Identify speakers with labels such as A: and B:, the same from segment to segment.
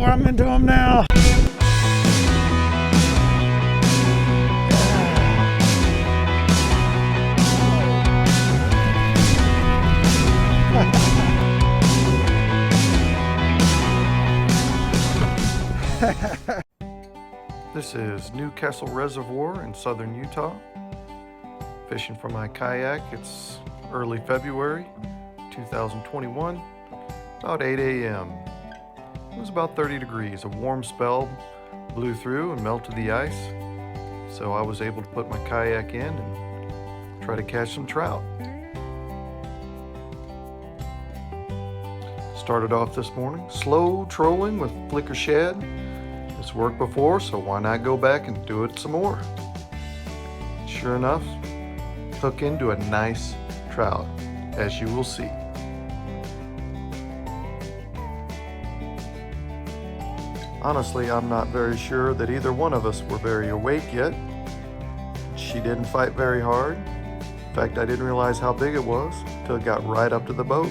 A: I'm into them now. This is Newcastle Reservoir in southern Utah. Fishing for my kayak. It's early February 2021, about 8 a.m. It was about 30 degrees. A warm spell blew through and melted the ice, so I was able to put my kayak in and try to catch some trout. Started off this morning slow trolling with flicker shad. It's worked before, so why not go back and do it some more? Sure enough, hook into a nice trout, as you will see. Honestly, I'm not very sure that either one of us were very awake yet. She didn't fight very hard. In fact, I didn't realize how big it was until it got right up to the boat.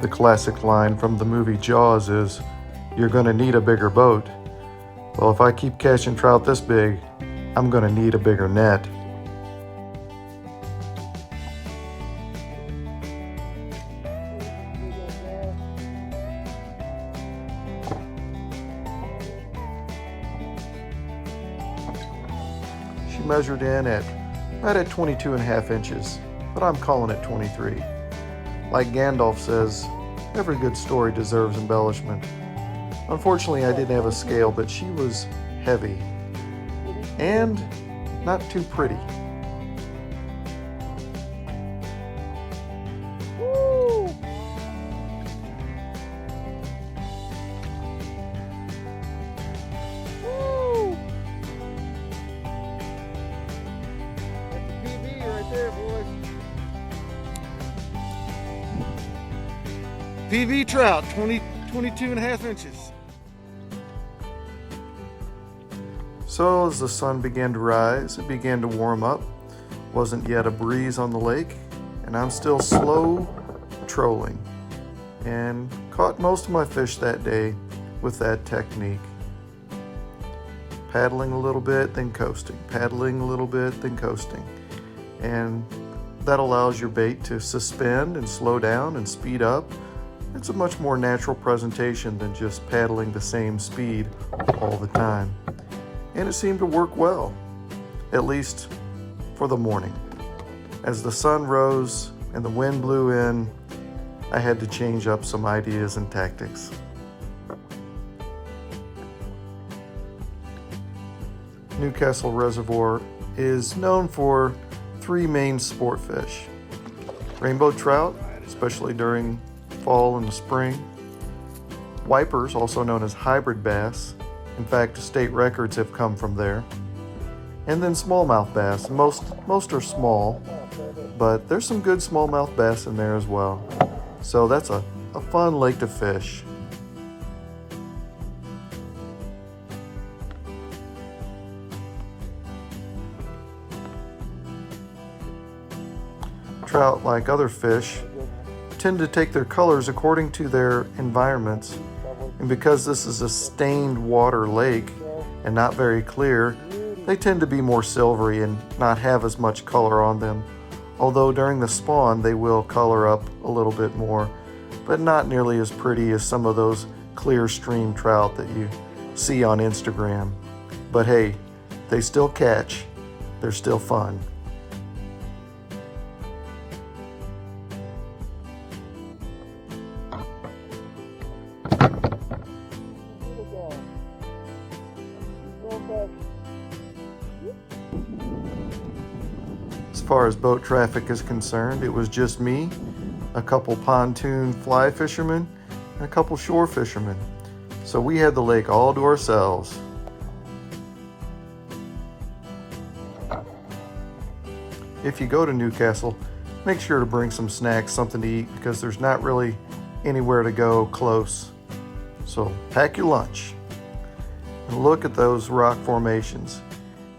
A: The classic line from the movie Jaws is, "You're gonna need a bigger boat." Well, if I keep catching trout this big, I'm gonna need a bigger net. She measured in at right at 22.5 inches, but I'm calling it 23. Like Gandalf says, every good story deserves embellishment. Unfortunately, I didn't have a scale, but she was heavy and not too pretty.
B: Woo! Woo! That's a PB right there, boys. PB trout, 22.5 inches.
A: So as the sun began to rise, it began to warm up. Wasn't yet a breeze on the lake, and I'm still slow trolling. And caught most of my fish that day with that technique. Paddling a little bit, then coasting. Paddling a little bit, then coasting. And that allows your bait to suspend and slow down and speed up. It's a much more natural presentation than just paddling the same speed all the time. And it seemed to work well, at least for the morning. As the sun rose and the wind blew in, I had to change up some ideas and tactics. Newcastle Reservoir is known for three main sport fish: rainbow trout, especially during fall and the spring; wipers, also known as hybrid bass. In fact, state records have come from there. And then smallmouth bass. Most are small, but there's some good smallmouth bass in there as well. So that's a fun lake to fish. Trout, like other fish, tend to take their colors according to their environments. And because this is a stained water lake and not very clear, they tend to be more silvery and not have as much color on them. Although during the spawn they will color up a little bit more. but not nearly as pretty as some of those clear stream trout that you see on Instagram. But hey, they still catch. They're still fun. As far as boat traffic is concerned, it was just me, a couple pontoon fly fishermen, and a couple shore fishermen. So we had the lake all to ourselves. If you go to Newcastle, make sure to bring some snacks, something to eat, because there's not really anywhere to go close. So pack your lunch. And look at those rock formations.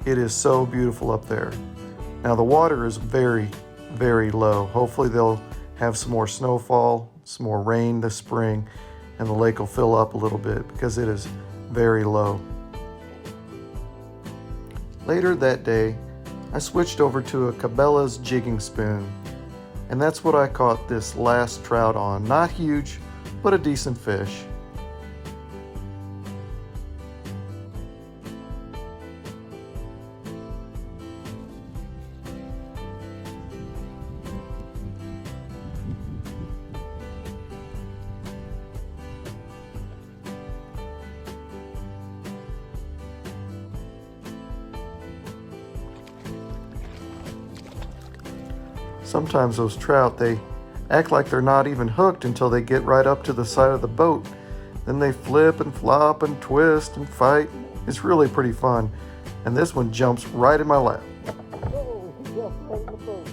A: It is so beautiful up there. Now the water is very, very low. Hopefully they'll have some more snowfall, some more rain this spring, and the lake will fill up a little bit because it is very low. Later that day, I switched over to a Cabela's jigging spoon, and that's what I caught this last trout on. Not huge, but a decent fish. Sometimes those trout, they act like they're not even hooked until they get right up to the side of the boat. Then they flip and flop and twist and fight. It's really pretty fun. And this one jumps right in my lap.
B: Oh, he jumped right in the boat.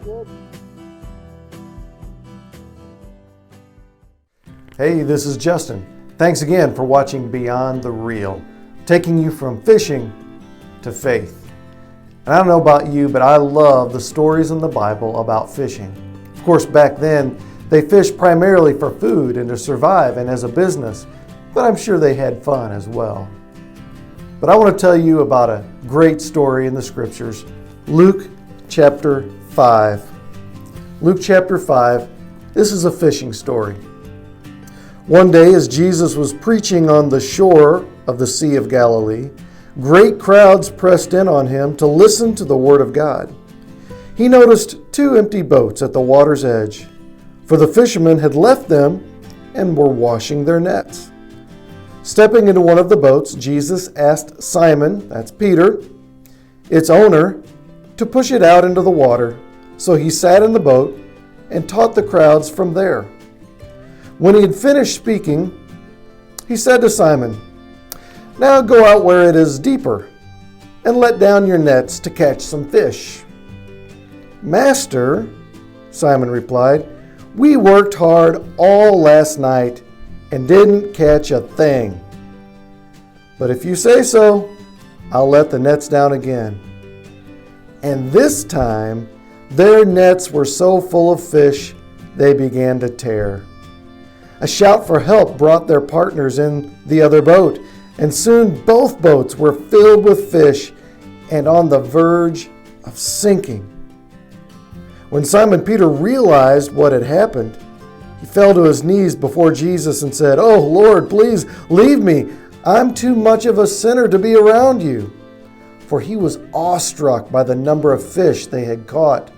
B: Good.
C: Hey, this is Justin. Thanks again for watching Beyond the Reel, taking you from fishing to faith. And I don't know about you, but I love the stories in the Bible about fishing. Of course, back then, they fished primarily for food and to survive and as a business, but I'm sure they had fun as well. But I want to tell you about a great story in the scriptures, Luke chapter 5. Luke chapter 5, this is a fishing story. One day as Jesus was preaching on the shore of the Sea of Galilee, great crowds pressed in on him to listen to the word of God. He noticed 2 empty boats at the water's edge, for the fishermen had left them and were washing their nets. Stepping into one of the boats, Jesus asked Simon, that's Peter, its owner, to push it out into the water. So he sat in the boat and taught the crowds from there. When he had finished speaking, he said to Simon, "Now go out where it is deeper and let down your nets to catch some fish." "Master," Simon replied, "we worked hard all last night and didn't catch a thing. But if you say so, I'll let the nets down again." And this time, their nets were so full of fish, they began to tear. A shout for help brought their partners in the other boat, and soon both boats were filled with fish and on the verge of sinking. When Simon Peter realized what had happened, he fell to his knees before Jesus and said, "Oh Lord, please leave me. I'm too much of a sinner to be around you." For he was awestruck by the number of fish they had caught,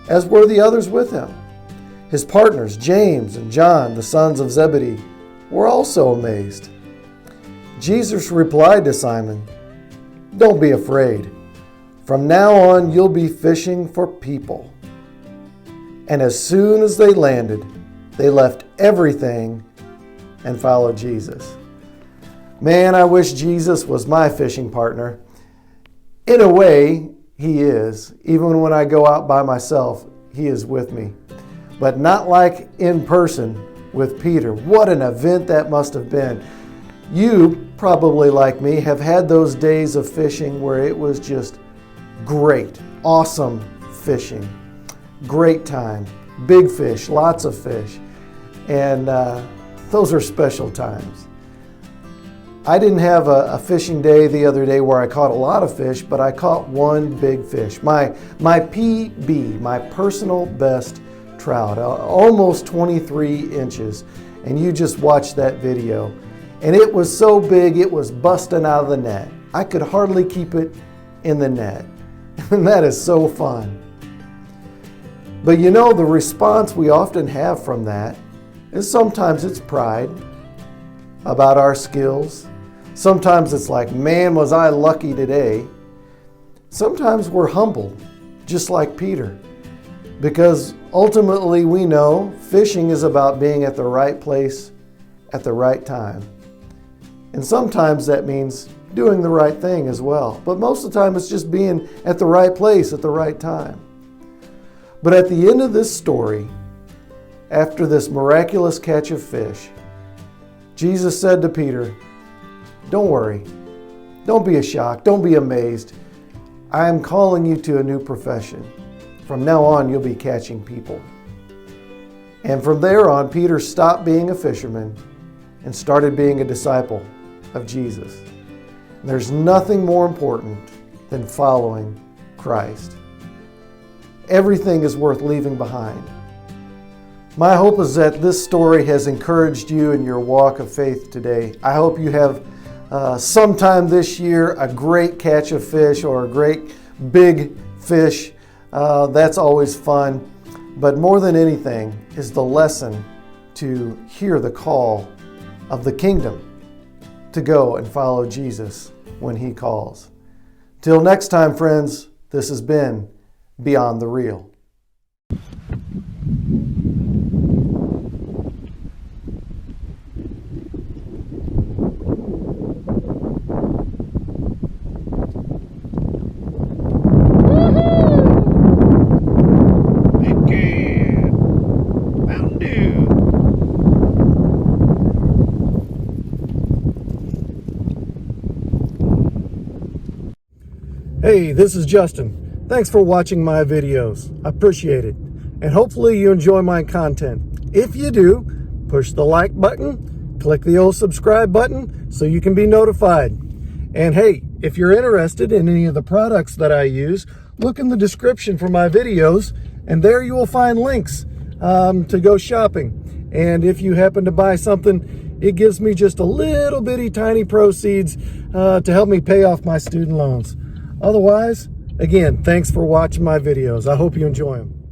C: as were the others with him. His partners, James and John, the sons of Zebedee, were also amazed. Jesus replied to Simon, "Don't be afraid. From now on, you'll be fishing for people." And as soon as they landed, they left everything and followed Jesus. Man, I wish Jesus was my fishing partner. In a way, he is. Even when I go out by myself, he is with me. But not like in person with Peter. What an event that must have been. You, probably like me, have had those days of fishing where it was just great, awesome fishing. Great time. big fish, lots of fish. And those are special times. I didn't have a fishing day the other day where I caught a lot of fish, but I caught one big fish. My PB, my personal best trout, almost 23 inches. And you just watched that video. And it was so big, it was busting out of the net. I could hardly keep it in the net. And that is so fun. But you know, the response we often have from that is sometimes it's pride about our skills. Sometimes it's like, man, was I lucky today. Sometimes we're humbled, just like Peter, because ultimately we know fishing is about being at the right place at the right time. And sometimes that means doing the right thing as well. But most of the time it's just being at the right place at the right time. But at the end of this story, after this miraculous catch of fish, Jesus said to Peter, "Don't worry. Don't be shocked. Don't be amazed. I am calling you to a new profession. From now on, you'll be catching people." And from there on, Peter stopped being a fisherman and started being a disciple of Jesus. And there's nothing more important than following Christ. Everything is worth leaving behind. My hope is that this story has encouraged you in your walk of faith today. I hope you have sometime this year a great catch of fish or a great big fish. That's always fun. But more than anything is the lesson to hear the call of the kingdom to go and follow Jesus when He calls. Till next time, friends, this has been Beyond the Real. Hey, this is Justin. Thanks for watching my videos. I appreciate it. And hopefully you enjoy my content. If you do, push the like button, click the old subscribe button so you can be notified. And hey, if you're interested in any of the products that I use, look in the description for my videos, and there you will find links to go shopping. And if you happen to buy something, it gives me just a little bitty tiny proceeds to help me pay off my student loans. Otherwise, again, thanks for watching my videos. I hope you enjoy them.